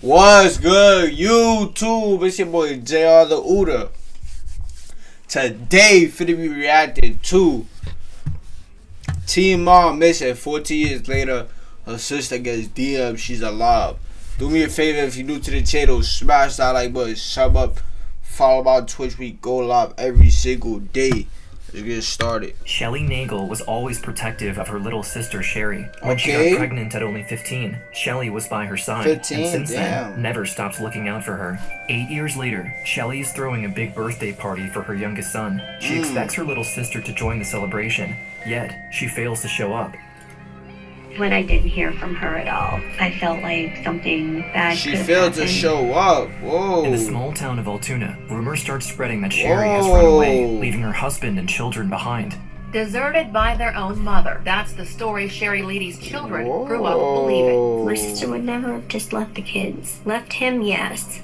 What's good, YouTube? It's your boy JrTheOota. Today, finna be reacting to Teen Mom missing 14 years later. Her sister gets DM. She's alive. Do me a favor if you're new to the channel, smash that like button, sub up, follow me on Twitch. We go live every single day. Let's get started. Shelly Nagel was always protective of her little sister Sherry. When she got pregnant at only 15, Shelly was by her side, and since then, never stopped looking out for her. 8 years later, Shelly is throwing a big birthday party for her youngest son. She expects her little sister to join the celebration, yet she fails to show up. When I didn't hear from her at all, I felt like something bad She failed to show up. Whoa. In the small town of Altoona, rumors start spreading that Sherry has run away, leaving her husband and children behind. Deserted by their own mother. That's the story Sherry Leedy's children grew up believing. My sister would never have just left the kids. Left him, yes.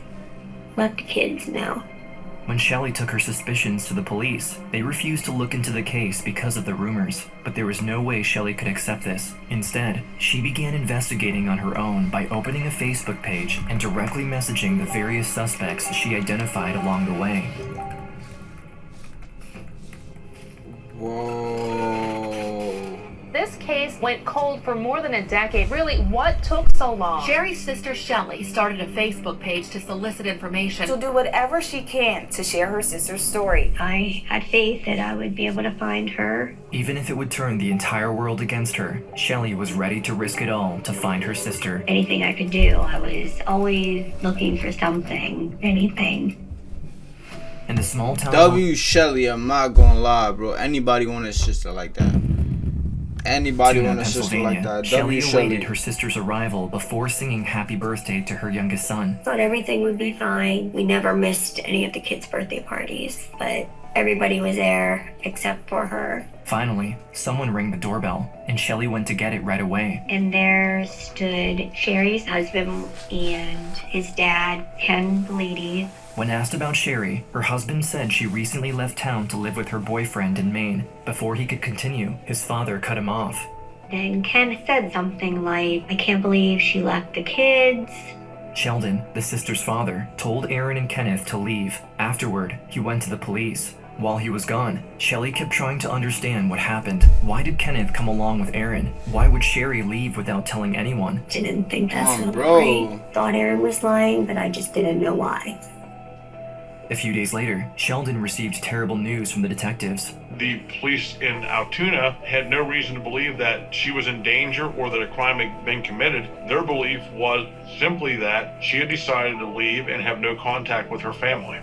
Left the kids, no. When Shelly took her suspicions to the police, they refused to look into the case because of the rumors, but there was no way Shelly could accept this. Instead, she began investigating on her own by opening a Facebook page and directly messaging the various suspects she identified along the way. Whoa. This case went cold for more than a decade. Really, what took so long? Sherry's sister Shelly started a Facebook page to solicit information. She'll do whatever she can to share her sister's story. I had faith that I would be able to find her. Even if it would turn the entire world against her, Shelly was ready to risk it all to find her sister. Anything I could do, I was always looking for something, anything. In the small town Shelly, I'm not gonna lie, bro. Anybody want a sister like that? Anybody want a sister like that? Shelly awaited her sister's arrival before singing happy birthday to her youngest son. Thought everything would be fine. We never missed any of the kids' birthday parties, but everybody was there except for her. Finally, someone rang the doorbell, and Shelly went to get it right away. And there stood Sherry's husband and his dad, Ken Leedy. When asked about Sherry, her husband said she recently left town to live with her boyfriend in Maine. Before he could continue, his father cut him off. Then Ken said something like, "I can't believe she left the kids." Sheldon, the sister's father, told Aaron and Kenneth to leave. Afterward, he went to the police. While he was gone, Shelly kept trying to understand what happened. Why did Kenneth come along with Aaron? Why would Sherry leave without telling anyone? Didn't think that's so great. Thought Aaron was lying, but I just didn't know why. A few days later, Sheldon received terrible news from the detectives. The police in Altoona had no reason to believe that she was in danger or that a crime had been committed. Their belief was simply that she had decided to leave and have no contact with her family.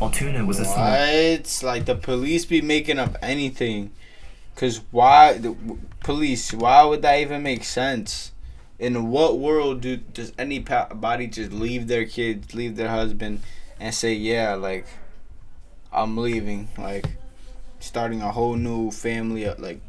Altoona was a small... What? Like, the police be making up anything. Because why? The police, why would that even make sense? In what world does anybody just leave their kids, leave their husband, and say, yeah, like, I'm leaving, like, starting a whole new family, like,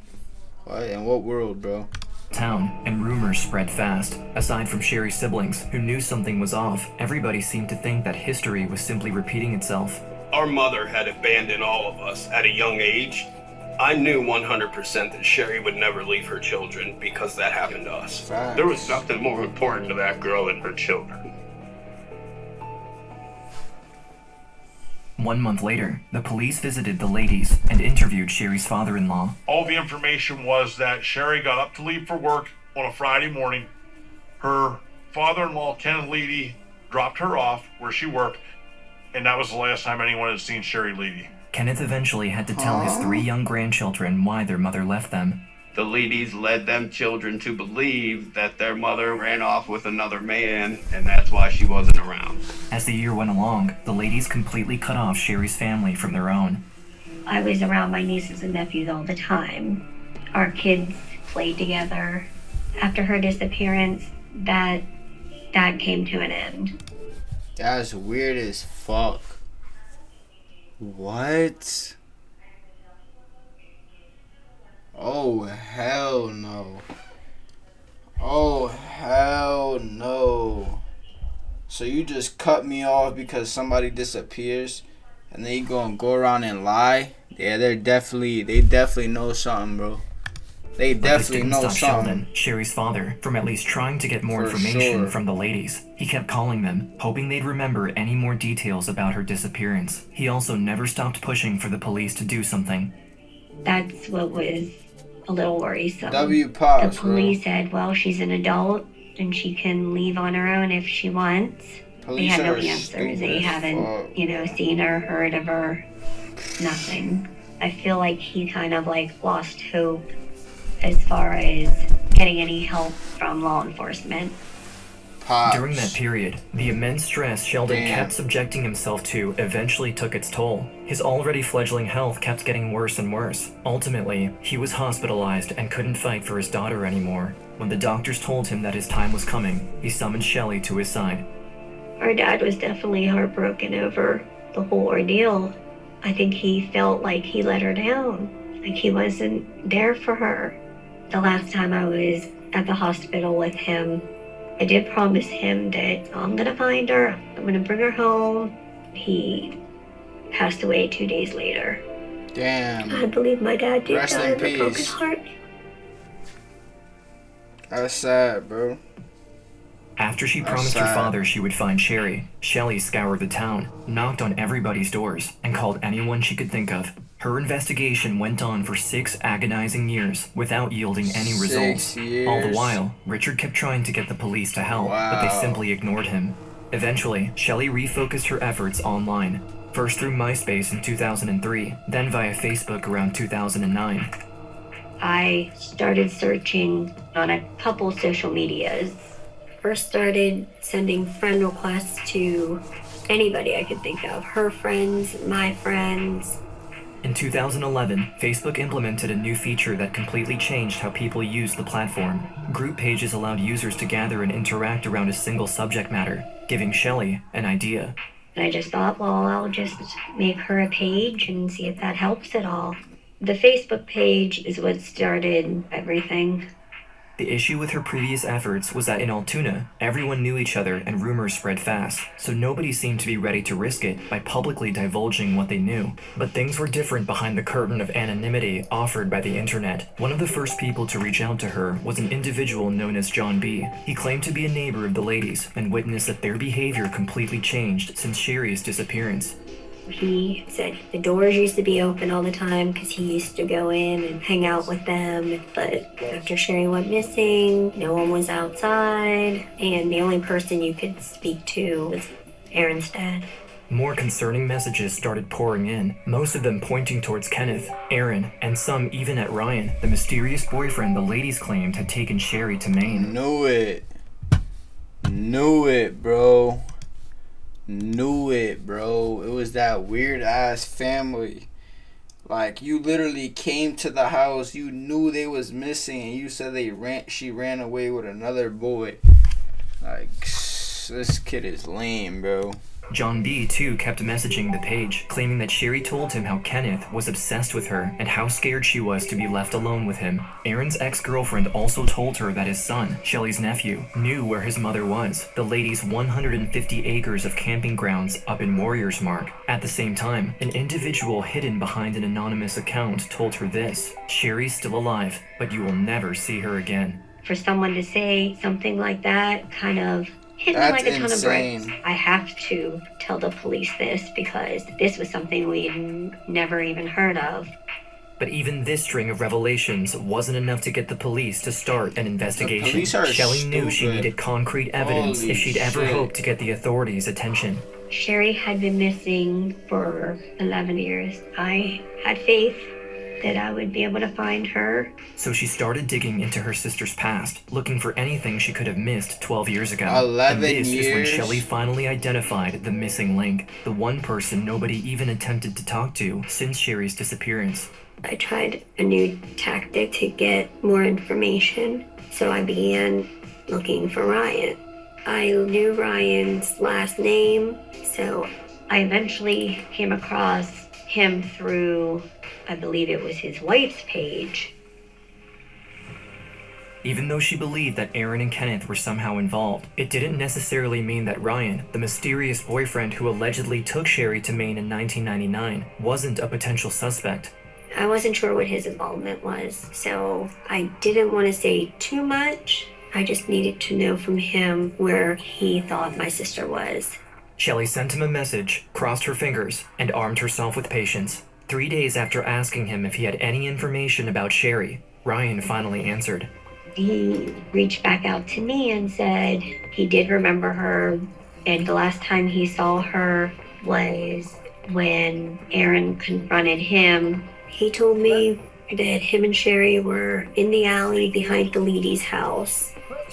what? In what world, bro? Town, and rumors spread fast. Aside from Sherry's siblings, who knew something was off, everybody seemed to think that history was simply repeating itself. Our mother had abandoned all of us at a young age. I knew 100% that Sherry would never leave her children because that happened to us. Facts. There was nothing more important to that girl than her children. 1 month later, the police visited the ladies and interviewed Sherry's father-in-law. All the information was that Sherry got up to leave for work on a Friday morning. Her father-in-law, Ken Leedy, dropped her off where she worked, and that was the last time anyone had seen Sherry Leedy. Kenneth eventually had to tell his 3 young grandchildren why their mother left them. The Leedys led them children to believe that their mother ran off with another man, and that's why she wasn't around. As the year went along, the ladies completely cut off Sherry's family from their own. I was around my nieces and nephews all the time. Our kids played together. After her disappearance, that came to an end. That's weird as fuck. What? Oh, hell no. Oh, hell no. So you just cut me off because somebody disappears and then you go around and lie? Yeah, they definitely know something, bro. They definitely know stop something. Sheldon, Sherry's father, from at least trying to get more information from the ladies. He kept calling them, hoping they'd remember any more details about her disappearance. He also never stopped pushing for the police to do something. That's what was a little worrisome. The police said, well, she's an adult and she can leave on her own if she wants. They had no answers. They haven't, seen her, heard of her, nothing. I feel like he kind of lost hope as far as getting any help from law enforcement. During that period, the immense stress Sheldon kept subjecting himself to eventually took its toll. His already fledgling health kept getting worse and worse. Ultimately, he was hospitalized and couldn't fight for his daughter anymore. When the doctors told him that his time was coming, he summoned Shelley to his side. Our dad was definitely heartbroken over the whole ordeal. I think he felt like he let her down, like he wasn't there for her. The last time I was at the hospital with him, I did promise him that I'm gonna find her, I'm gonna bring her home. He passed away 2 days later. Damn. I believe my dad did Rest die in of a broken peace. heart. That's sad, bro. After she promised her father she would find Sherry, Shelley scoured the town, knocked on everybody's doors, and called anyone she could think of. Her investigation went on for 6 agonizing years without yielding any results. All the while, Richard kept trying to get the police to help, but they simply ignored him. Eventually, Shelley refocused her efforts online, first through MySpace in 2003, then via Facebook around 2009. I started searching on a couple social medias. First started sending friend requests to anybody I could think of. Her friends, my friends. In 2011, Facebook implemented a new feature that completely changed how people use the platform. Group pages allowed users to gather and interact around a single subject matter, giving Shelley an idea. And I just thought, well, I'll just make her a page and see if that helps at all. The Facebook page is what started everything. The issue with her previous efforts was that in Altoona, everyone knew each other and rumors spread fast, so nobody seemed to be ready to risk it by publicly divulging what they knew. But things were different behind the curtain of anonymity offered by the internet. One of the first people to reach out to her was an individual known as John B. He claimed to be a neighbor of the ladies and witnessed that their behavior completely changed since Sherry's disappearance. He said the doors used to be open all the time because he used to go in and hang out with them. But after Sherry went missing, no one was outside, and the only person you could speak to was Aaron's dad. More concerning messages started pouring in, most of them pointing towards Kenneth, Aaron, and some even at Ryan, the mysterious boyfriend the ladies claimed had taken Sherry to Maine. Knew it, bro. Knew it, bro. It was that weird ass family. Like, you literally came to the house, you knew they was missing, and you said she ran away with another boy. Like, this kid is lame, bro. John B. too kept messaging the page, claiming that Sherry told him how Kenneth was obsessed with her and how scared she was to be left alone with him. Aaron's ex-girlfriend also told her that his son, Shelley's nephew, knew where his mother was, the lady's 150 acres of camping grounds up in Warriors Mark. At the same time, an individual hidden behind an anonymous account told her this: Sherry's still alive, but you will never see her again. For someone to say something like that kind of hit me like a ton of bricks. I have to tell the police this because this was something we'd never even heard of. But even this string of revelations wasn't enough to get the police to start an investigation. The police are Shelley knew she needed concrete evidence if she'd ever hoped to get the authorities' attention. Sherry had been missing for 11 years. I had faith that I would be able to find her. So she started digging into her sister's past, looking for anything she could have missed 12 years ago. 11 and this years? is when Shelley finally identified the missing link, the one person nobody even attempted to talk to since Sherry's disappearance. I tried a new tactic to get more information, so I began looking for Ryan. I knew Ryan's last name, so I eventually came across him through, I believe it was his wife's page. Even though she believed that Aaron and Kenneth were somehow involved, it didn't necessarily mean that Ryan, the mysterious boyfriend who allegedly took Sherry to Maine in 1999, wasn't a potential suspect. I wasn't sure what his involvement was, so I didn't want to say too much. I just needed to know from him where he thought my sister was. Shelley sent him a message, crossed her fingers, and armed herself with patience. 3 days after asking him if he had any information about Sherry, Ryan finally answered. He reached back out to me and said he did remember her, and the last time he saw her was when Aaron confronted him. He told me that him and Sherry were in the alley behind the lady's house.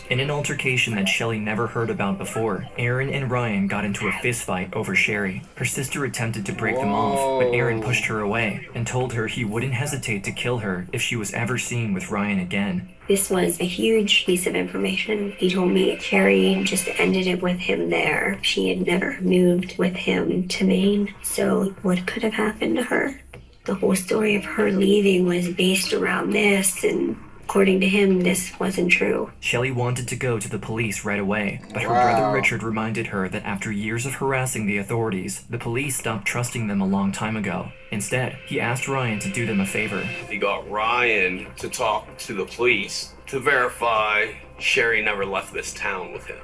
In an altercation that Shelley never heard about before, Aaron and Ryan got into a fistfight over Sherry. Her sister attempted to break them off, but Aaron pushed her away and told her he wouldn't hesitate to kill her if she was ever seen with Ryan again. This was a huge piece of information. He told me Sherry just ended it with him there. She had never moved with him to Maine, so what could have happened to her? The whole story of her leaving was based around this, and according to him, this wasn't true. Shelley wanted to go to the police right away, but her brother Richard reminded her that after years of harassing the authorities, the police stopped trusting them a long time ago. Instead, he asked Ryan to do them a favor. He got Ryan to talk to the police to verify Sherry never left this town with him.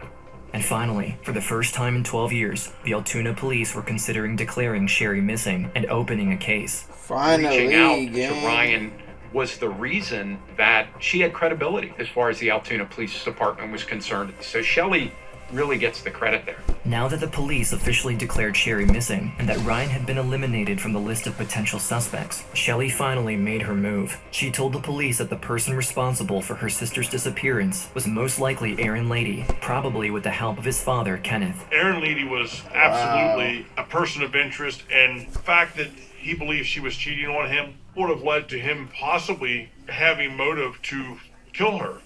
And finally, for the first time in 12 years, the Altoona police were considering declaring Sherry missing and opening a case. Finally, reaching out to Ryan was the reason that she had credibility as far as the Altoona Police Department was concerned. So Shelley really gets the credit there. Now that the police officially declared Sherry missing and that Ryan had been eliminated from the list of potential suspects, Shelley finally made her move. She told the police that the person responsible for her sister's disappearance was most likely Aaron Lady, probably with the help of his father, Kenneth. Aaron Lady was absolutely a person of interest, and the fact that he believed she was cheating on him would have led to him possibly having motive to kill her.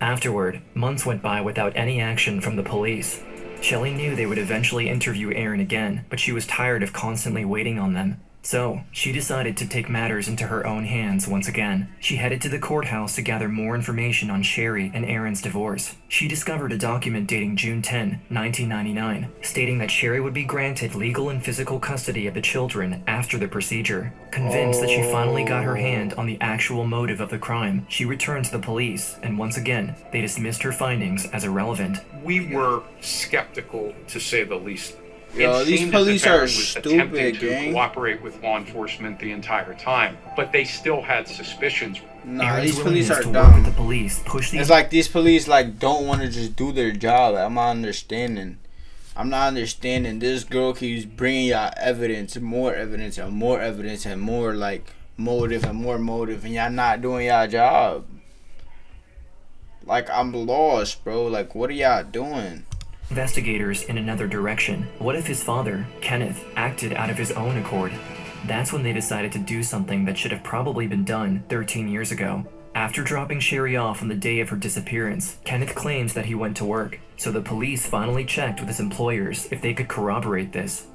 Afterward, months went by without any action from the police. Shelley knew they would eventually interview Aaron again, but she was tired of constantly waiting on them. So, she decided to take matters into her own hands once again. She headed to the courthouse to gather more information on Sherry and Aaron's divorce. She discovered a document dating June 10, 1999, stating that Sherry would be granted legal and physical custody of the children after the procedure. Convinced that she finally got her hand on the actual motive of the crime, she returned to the police, and once again, they dismissed her findings as irrelevant. We were skeptical, to say the least. Yo, these police are stupid, attempting gang. to cooperate with law enforcement the entire time, but they still had suspicions. Nah, Aaron's these police are willingness to work with dumb. the police pushed It's like these police don't want to just do their job. I'm not understanding. This girl keeps bringing y'all evidence, and more evidence, and more evidence, and more motive, and more motive, and y'all not doing y'all job. I'm lost, bro. What are y'all doing? Investigators in another direction. What if his father, Kenneth, acted out of his own accord? That's when they decided to do something that should have probably been done 13 years ago. After dropping Sherry off on the day of her disappearance, Kenneth claims that he went to work, so the police finally checked with his employers if they could corroborate this.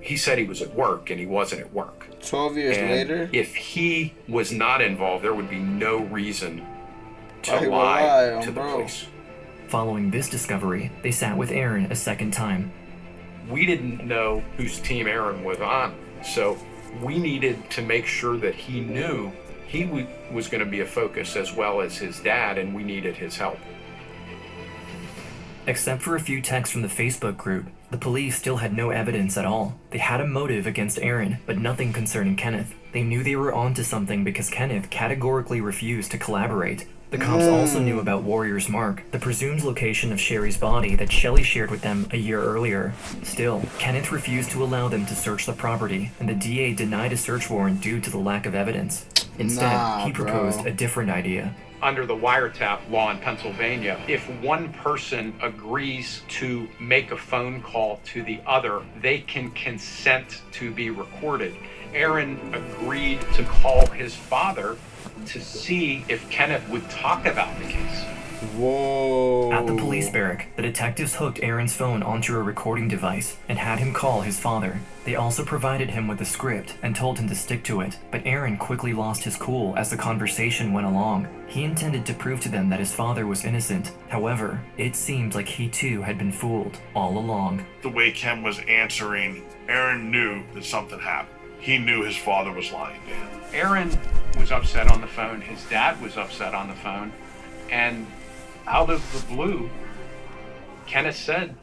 He said he was at work, and he wasn't at work. 12 years later? If he was not involved, there would be no reason to lie to the police. Following this discovery, they sat with Aaron a second time. We didn't know whose team Aaron was on, so we needed to make sure that he knew he was going to be a focus as well as his dad, and we needed his help. Except for a few texts from the Facebook group, the police still had no evidence at all. They had a motive against Aaron, but nothing concerning Kenneth. They knew they were onto something because Kenneth categorically refused to collaborate. The cops also knew about Warrior's Mark, the presumed location of Sherry's body that Shelley shared with them a year earlier. Still, Kenneth refused to allow them to search the property, and the DA denied a search warrant due to the lack of evidence. Instead, he proposed a different idea. Under the wiretap law in Pennsylvania, if one person agrees to make a phone call to the other, they can consent to be recorded. Aaron agreed to call his father to see if Kenneth would talk about the case. Whoa. At the police barrack, the detectives hooked Aaron's phone onto a recording device and had him call his father. They also provided him with a script and told him to stick to it, but Aaron quickly lost his cool as the conversation went along. He intended to prove to them that his father was innocent. However, it seemed like he too had been fooled all along. The way Ken was answering, Aaron knew that something happened. he knew his father was lying to him. Aaron was upset on the phone. His dad was upset on the phone. And out of the blue, Kenneth said,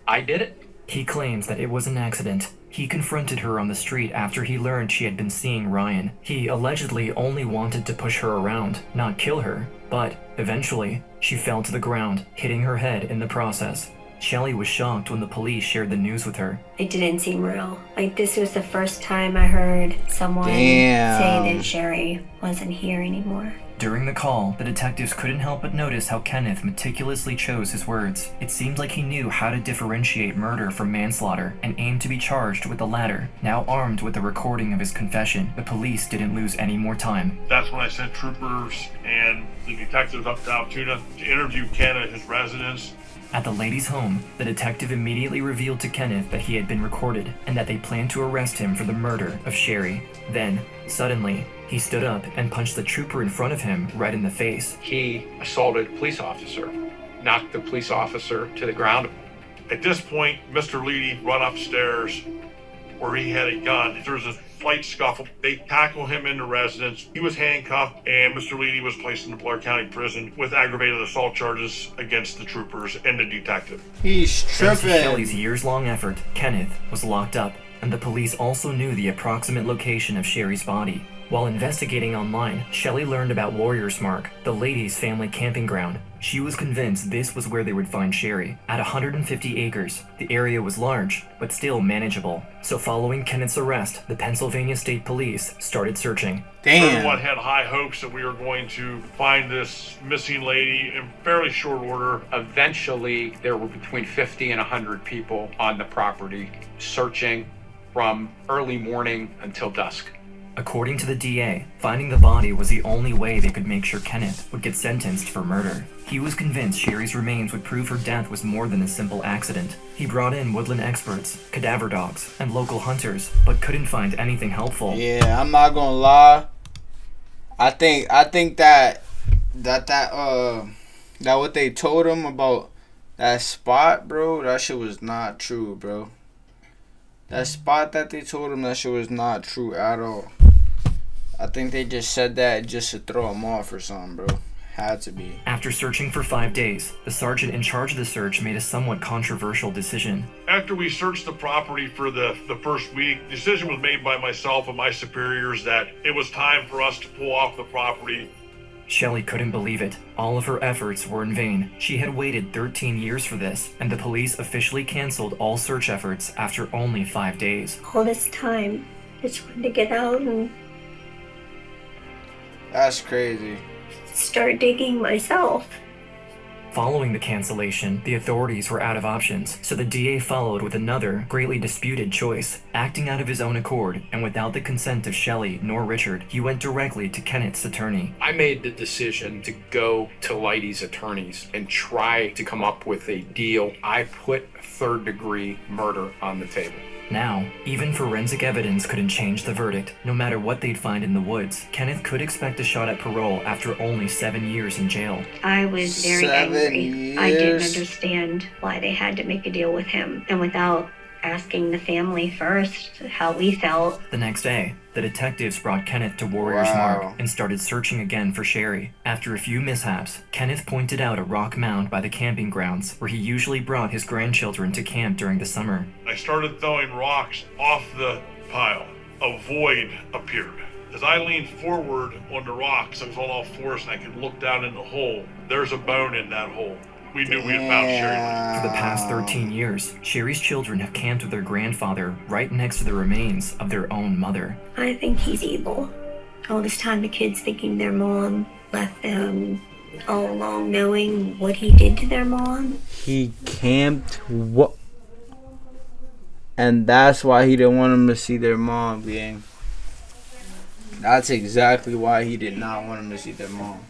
"I did it." He claims that it was an accident. He confronted her on the street after he learned she had been seeing Ryan. He allegedly only wanted to push her around, not kill her. But eventually, she fell to the ground, hitting her head in the process. Shelley was shocked when the police shared the news with her. It didn't seem real. Like, this was the first time I heard someone say that Sherry wasn't here anymore. During the call, the detectives couldn't help but notice how Kenneth meticulously chose his words. It seemed like he knew how to differentiate murder from manslaughter and aimed to be charged with the latter. Now armed with the recording of his confession, the police didn't lose any more time. That's when I sent troopers and the detectives up to JrTheOota to interview Ken at his residence. At the lady's home, the detective immediately revealed to Kenneth that he had been recorded and that they planned to arrest him for the murder of Sherry. Then, suddenly, he stood up and punched the trooper in front of him right in the face. He assaulted a police officer, knocked the police officer to the ground. At this point, Mr. Leedy run upstairs where he had a gun. There was a slight scuffle. They tackle him in the residence. He was handcuffed, and Mr. Leedy was placed in the Blair County Prison with aggravated assault charges against the troopers and the detective. He's tripping. Thanks to Shelley's years-long effort, Kenneth was locked up, and the police also knew the approximate location of Sherry's body. While investigating online, Shelley learned about Warrior's Mark, the lady's family camping ground. She was convinced this was where they would find Sherry. At 150 acres, the area was large, but still manageable. So following Kenneth's arrest, the Pennsylvania State Police started searching. Damn. Everyone had high hopes that we were going to find this missing lady in fairly short order. Eventually, there were between 50 and 100 people on the property searching from early morning until dusk. According to the DA, finding the body was the only way they could make sure Kenneth would get sentenced for murder. He was convinced Sherry's remains would prove her death was more than a simple accident. He brought in woodland experts, cadaver dogs, and local hunters, but couldn't find anything helpful. Yeah, I'm not gonna lie. I think that what they told him about that spot, bro, that shit was not true, bro. That spot that they told him, that shit was not true at all. I think they just said that just to throw him off or something, bro. Had to be. After searching for 5 days, the sergeant in charge of the search made a somewhat controversial decision. After we searched the property for the first week, the decision was made by myself and my superiors that it was time for us to pull off the property. Shelley couldn't believe it. All of her efforts were in vain. She had waited 13 years for this, and the police officially canceled all search efforts after only 5 days. All this time, just wanted to get out and That's crazy. start digging myself. Following the cancellation, the authorities were out of options, so the DA followed with another, greatly disputed choice. Acting out of his own accord, and without the consent of Shelley nor Richard, he went directly to Kenneth's attorney. I made the decision to go to Leidy's attorneys and try to come up with a deal. I put third-degree murder on the table. Now, even forensic evidence couldn't change the verdict. No matter what they'd find in the woods, Kenneth could expect a shot at parole after only 7 years in jail. I was very 7 angry. years? I didn't understand why they had to make a deal with him. And without asking the family first how we felt. The next day, the detectives brought Kenneth to Warrior's Mark and started searching again for Sherry. After a few mishaps, Kenneth pointed out a rock mound by the camping grounds where he usually brought his grandchildren to camp during the summer. I started throwing rocks off the pile. A void appeared. As I leaned forward on the rocks, I was on all fours and I could look down in the hole. There's a bone in that hole. We knew we had found Sherry. For the past 13 years, Sherry's children have camped with their grandfather right next to the remains of their own mother. I think he's evil. All this time the kids thinking their mom left them all along knowing what he did to their mom. He camped what? And that's why he didn't want them to see their mom, gang. That's exactly why he did not want them to see their mom.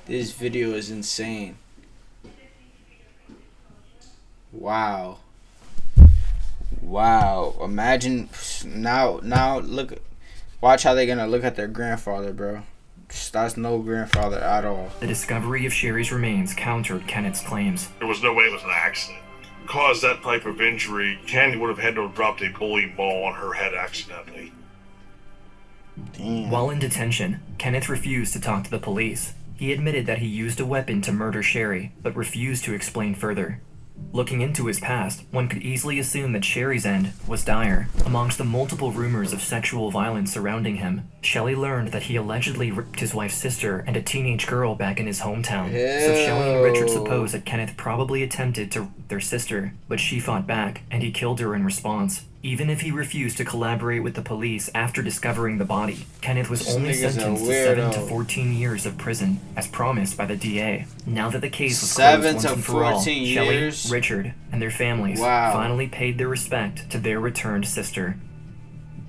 This video is insane. Wow. Imagine now look, watch how they're gonna look at their grandfather, bro. That's no grandfather at all. The discovery of Sherry's remains countered Kenneth's claims. There was no way it was an accident. Caused that type of injury, Candy would have had to have dropped a bowling ball on her head accidentally. Damn. While in detention, Kenneth refused to talk to the police. He admitted that he used a weapon to murder Sherry, but refused to explain further. Looking into his past, one could easily assume that Sherry's end was dire. Amongst the multiple rumors of sexual violence surrounding him, Shelley learned that he allegedly raped his wife's sister and a teenage girl back in his hometown. So Shelley and Richard suppose that Kenneth probably attempted to rape their sister, but she fought back, and he killed her in response. Even if he refused to collaborate with the police after discovering the body, Kenneth was only sentenced to 7 to 14 years of prison, as promised by the DA. Now that the case was closed once and for all, Shelley, Richard, and their families finally paid their respect to their returned sister.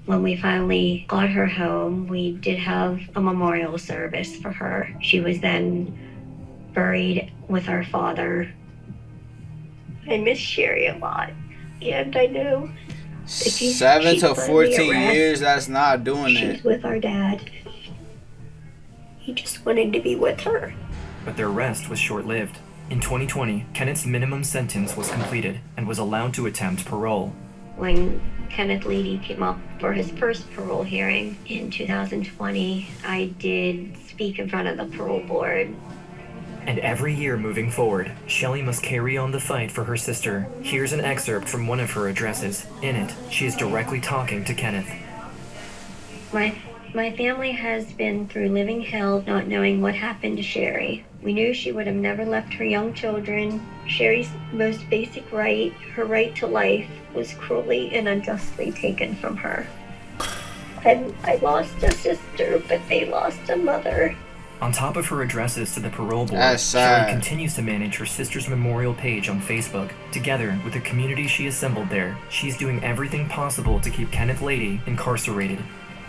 When we finally got her home, we did have a memorial service for her. She was then buried with her father. I miss Sherry a lot, and I know 7 to 14 years, that's not doing it. She's with our dad. He just wanted to be with her. But their arrest was short-lived. In 2020, Kenneth's minimum sentence was completed and was allowed to attempt parole. When Kenneth Leedy came up for his first parole hearing in 2020, I did speak in front of the parole board. And every year moving forward, Shelley must carry on the fight for her sister. Here's an excerpt from one of her addresses. In it, she is directly talking to Kenneth. My family has been through living hell not knowing what happened to Sherry. We knew she would have never left her young children. Sherry's most basic right, her right to life, was cruelly and unjustly taken from her. I lost a sister, but they lost a mother. On top of her addresses to the parole board, Shelley continues to manage her sister's memorial page on Facebook. Together with the community she assembled there, she's doing everything possible to keep Kenneth Leedy incarcerated.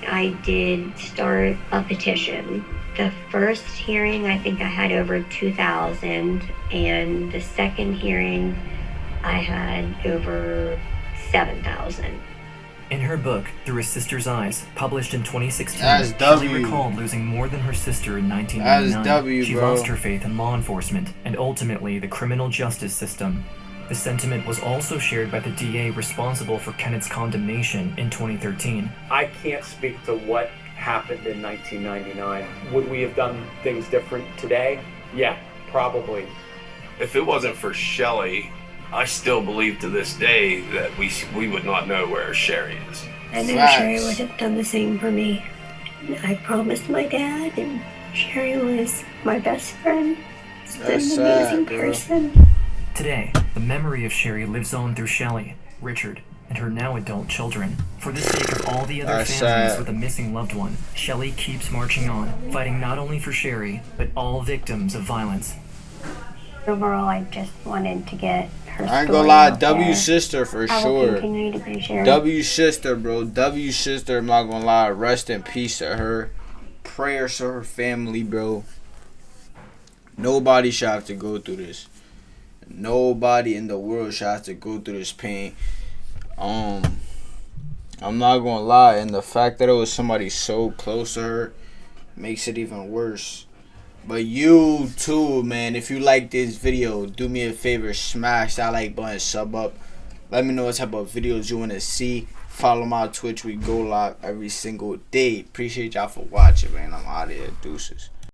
I did start a petition. The first hearing, I think I had over 2,000, and the second hearing, I had over 7,000. In her book, Through His Sister's Eyes, published in 2016, Shelley recalled losing more than her sister in 1999. She lost her faith in law enforcement and ultimately the criminal justice system. The sentiment was also shared by the DA responsible for Kenneth's condemnation in 2013. I can't speak to what happened in 1999. Would we have done things different today? Yeah, probably. If it wasn't for Shelley, I still believe to this day that we would not know where Sherry is. I know Sherry would have done the same for me. I promised my dad, and Sherry was my best friend. She's an amazing person. Today, the memory of Sherry lives on through Shelley, Richard, and her now adult children. For the sake of all the other families with a missing loved one, Shelley keeps marching on, fighting not only for Sherry, but all victims of violence. Overall, I just wanted to get her story. I ain't gonna lie, W sister for sure. I will continue to be Sherry. W sister, bro. W sister, I'm not gonna lie. Rest in peace to her. Prayers to her family, bro. Nobody should have to go through this. Nobody in the world should have to go through this pain. I'm not gonna lie, and the fact that it was somebody so close to her makes it even worse. But you too, man, if you like this video, do me a favor, smash that like button, sub up. Let me know what type of videos you want to see. Follow my Twitch, we go live every single day. Appreciate y'all for watching, man. I'm out of here, deuces.